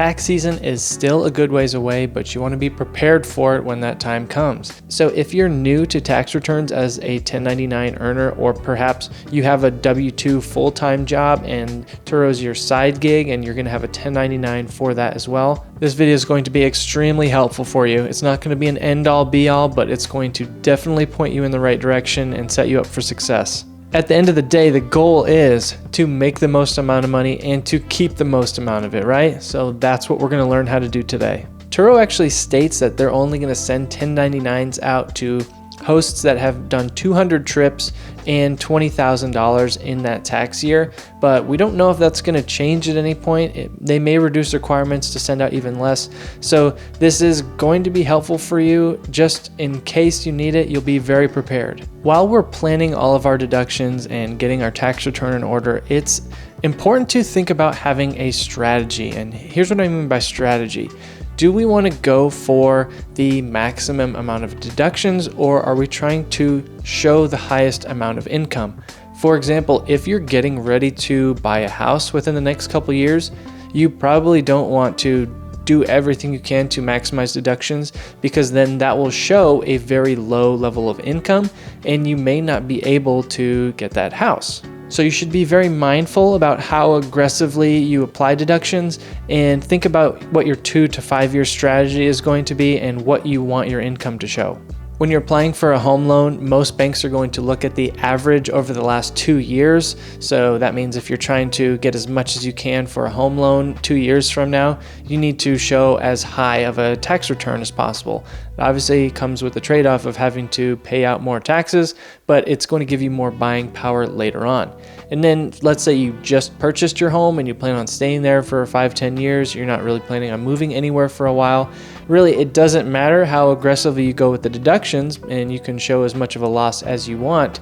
tax season is still a good ways away, but you want to be prepared for it when that time comes. So if you're new to tax returns as a 1099 earner, or perhaps you have a W-2 full-time job and Turo's your side gig and you're going to have a 1099 for that as well, this video is going to be extremely helpful for you. It's not going to be an end-all be-all, but it's going to definitely point you in the right direction and set you up for success. At the end of the day, the goal is to make the most amount of money and to keep the most amount of it, right? So that's what we're going to learn how to do today. Turo actually states that they're only going to send 1099s out to hosts that have done 200 trips and $20,000 in that tax year, but we don't know if that's going to change at any point. They may reduce requirements to send out even less. So this is going to be helpful for you. Just in case you need it, you'll be very prepared. While we're planning all of our deductions and getting our tax return in order, it's important to think about having a strategy. And here's what I mean by strategy. Do we want to go for the maximum amount of deductions, or are we trying to show the highest amount of income? For example, if you're getting ready to buy a house within the next couple years, you probably don't want to do everything you can to maximize deductions, because then that will show a very low level of income and you may not be able to get that house. So you should be very mindful about how aggressively you apply deductions and think about what your 2 to 5 year strategy is going to be and what you want your income to show. When you're applying for a home loan, most banks are going to look at the average over the last 2 years. So that means if you're trying to get as much as you can for a home loan 2 years from now, you need to show as high of a tax return as possible. It obviously comes with the trade-off of having to pay out more taxes, but it's going to give you more buying power later on. And then let's say you just purchased your home and you plan on staying there for 5-10 years. You're not really planning on moving anywhere for a while. Really, it doesn't matter how aggressively you go with the deductions, and you can show as much of a loss as you want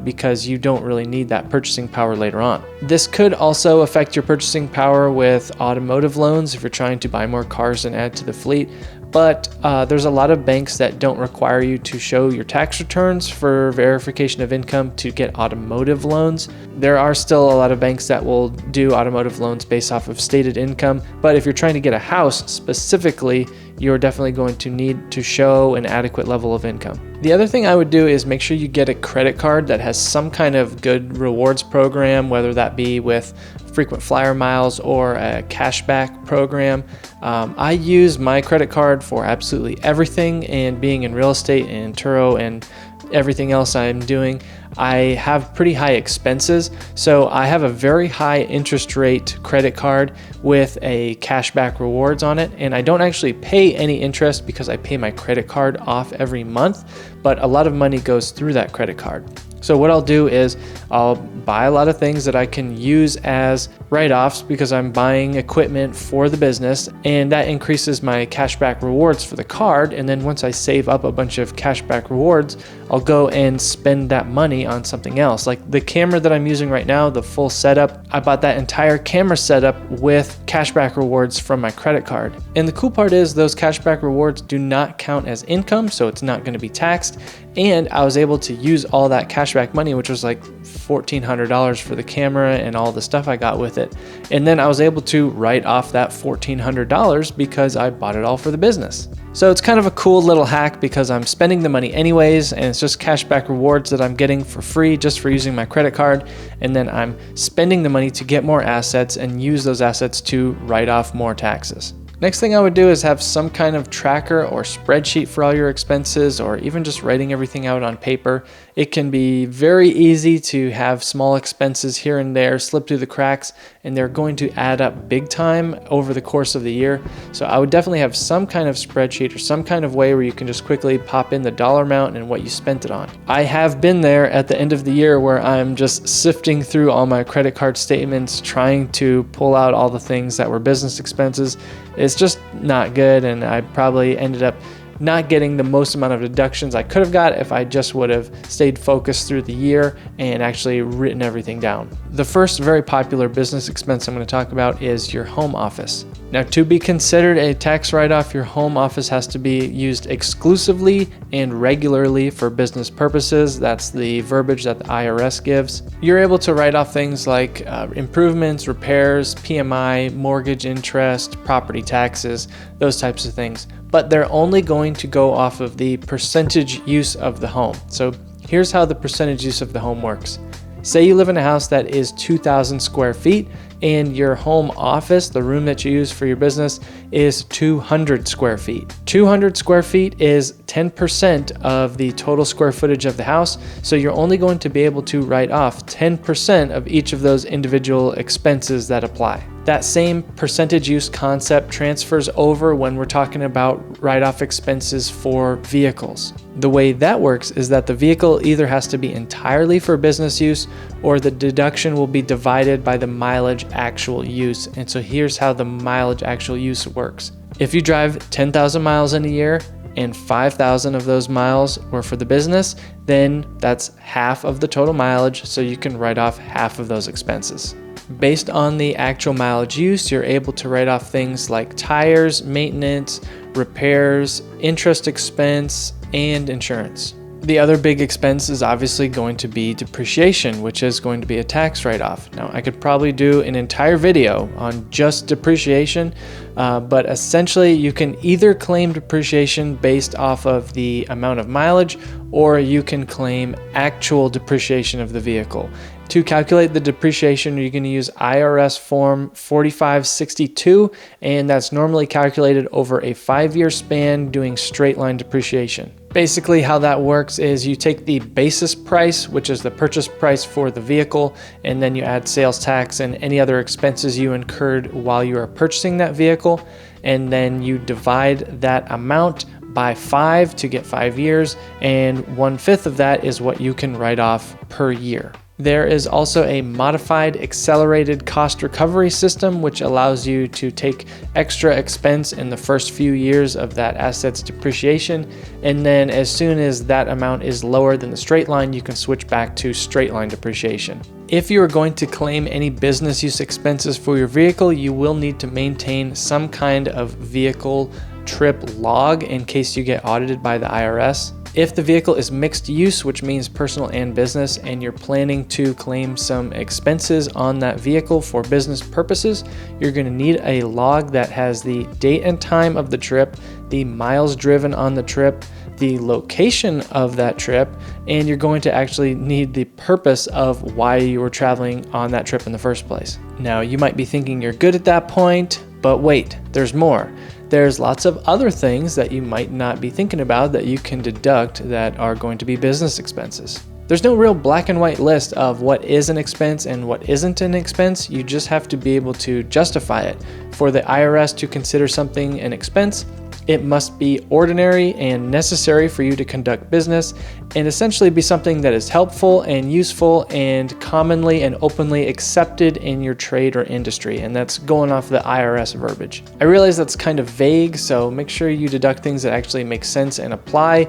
because you don't really need that purchasing power later on. This could also affect your purchasing power with automotive loans if you're trying to buy more cars and add to the fleet. But there's a lot of banks that don't require you to show your tax returns for verification of income to get automotive loans. There are still a lot of banks that will do automotive loans based off of stated income, but if you're trying to get a house specifically, you're definitely going to need to show an adequate level of income. The other thing I would do is make sure you get a credit card that has some kind of good rewards program, whether that be with frequent flyer miles or a cashback program. I use my credit card for absolutely everything, and being in real estate and Turo and everything else I'm doing, I have pretty high expenses. So I have a very high interest rate credit card with a cashback rewards on it. And I don't actually pay any interest because I pay my credit card off every month, but a lot of money goes through that credit card. So what I'll do is I'll buy a lot of things that I can use as write-offs because I'm buying equipment for the business, and that increases my cashback rewards for the card. And then once I save up a bunch of cashback rewards, I'll go and spend that money on something else. Like the camera that I'm using right now, the full setup, I bought that entire camera setup with cashback rewards from my credit card. And the cool part is those cashback rewards do not count as income, so it's not going to be taxed. And I was able to use all that cashback money, which was like $1,400 for the camera and all the stuff I got with it. And then I was able to write off that $1,400 because I bought it all for the business. So it's kind of a cool little hack because I'm spending the money anyways, and it's just cashback rewards that I'm getting for free just for using my credit card. And then I'm spending the money to get more assets and use those assets to write off more taxes. Next thing I would do is have some kind of tracker or spreadsheet for all your expenses, or even just writing everything out on paper. It can be very easy to have small expenses here and there slip through the cracks, and they're going to add up big time over the course of the year. So I would definitely have some kind of spreadsheet or some kind of way where you can just quickly pop in the dollar amount and what you spent it on. I have been there at the end of the year where I'm just sifting through all my credit card statements, trying to pull out all the things that were business expenses. It's just not good, and I probably ended up not getting the most amount of deductions I could have got if I just would have stayed focused through the year and actually written everything down. The first very popular business expense I'm going to talk about is your home office. Now, to be considered a tax write-off, your home office has to be used exclusively and regularly for business purposes. That's the verbiage that the IRS gives. You're able to write off things like improvements, repairs, PMI, mortgage interest, property taxes, those types of things. But they're only going to go off of the percentage use of the home. So here's how the percentage use of the home works. Say you live in a house that is 2,000 square feet and your home office, the room that you use for your business, is 200 square feet. 200 square feet is 10% of the total square footage of the house, so you're only going to be able to write off 10% of each of those individual expenses that apply. That same percentage use concept transfers over when we're talking about write-off expenses for vehicles. The way that works is that the vehicle either has to be entirely for business use or the deduction will be divided by the mileage actual use. And so here's how the mileage actual use works. If you drive 10,000 miles in a year and 5,000 of those miles were for the business, then that's half of the total mileage, so you can write off half of those expenses. Based on the actual mileage use, you're able to write off things like tires, maintenance, repairs, interest expense, and insurance. The other big expense is obviously going to be depreciation, which is going to be a tax write-off. Now, I could probably do an entire video on just depreciation, but essentially you can either claim depreciation based off of the amount of mileage, or you can claim actual depreciation of the vehicle. To calculate the depreciation, you're going to use IRS form 4562, and that's normally calculated over a 5-year span doing straight line depreciation. Basically, how that works is you take the basis price, which is the purchase price for the vehicle, and then you add sales tax and any other expenses you incurred while you are purchasing that vehicle, and then you divide that amount by 5 to get 5 years, and 1/5 of that is what you can write off per year. There is also a modified accelerated cost recovery system, which allows you to take extra expense in the first few years of that asset's depreciation. And then as soon as that amount is lower than the straight line, you can switch back to straight line depreciation. If you are going to claim any business use expenses for your vehicle, you will need to maintain some kind of vehicle trip log in case you get audited by the IRS. If the vehicle is mixed use, which means personal and business, and you're planning to claim some expenses on that vehicle for business purposes, you're going to need a log that has the date and time of the trip, the miles driven on the trip, the location of that trip, and you're going to actually need the purpose of why you were traveling on that trip in the first place. Now, you might be thinking you're good at that point, but wait, there's more. There's lots of other things that you might not be thinking about that you can deduct that are going to be business expenses. There's no real black and white list of what is an expense and what isn't an expense. You just have to be able to justify it. For the IRS to consider something an expense, it must be ordinary and necessary for you to conduct business, and essentially be something that is helpful and useful and commonly and openly accepted in your trade or industry. And that's going off the IRS verbiage. I realize that's kind of vague, so make sure you deduct things that actually make sense and apply.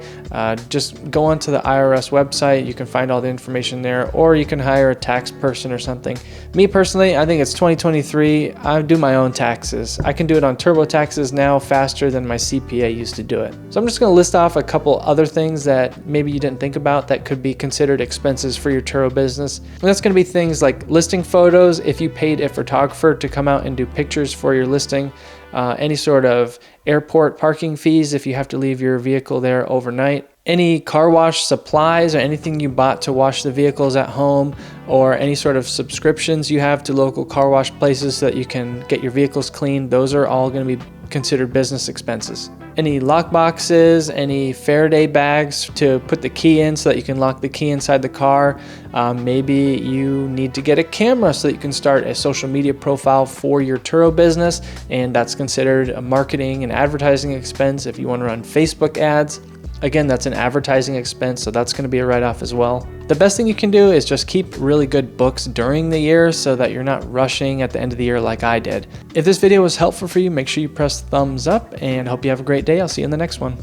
Just go onto the IRS website. You can find all the information there, or you can hire a tax person or something. Me personally, I think it's 2023. I do my own taxes. I can do it on TurboTaxes now faster than my CPA used to do it. So I'm just going to list off a couple other things that maybe you didn't think about that could be considered expenses for your Turo business. And that's going to be things like listing photos if you paid a photographer to come out and do pictures for your listing, any sort of airport parking fees if you have to leave your vehicle there overnight, any car wash supplies or anything you bought to wash the vehicles at home, or any sort of subscriptions you have to local car wash places so that you can get your vehicles cleaned. Those are all going to be considered business expenses. Any lock boxes, any Faraday bags to put the key in so that you can lock the key inside the car. Maybe you need to get a camera so that you can start a social media profile for your Turo business, and that's considered a marketing and advertising expense if you want to run Facebook ads. Again, that's an advertising expense, so that's going to be a write-off as well. The best thing you can do is just keep really good books during the year so that you're not rushing at the end of the year like I did. If this video was helpful for you, make sure you press thumbs up, and hope you have a great day. I'll see you in the next one.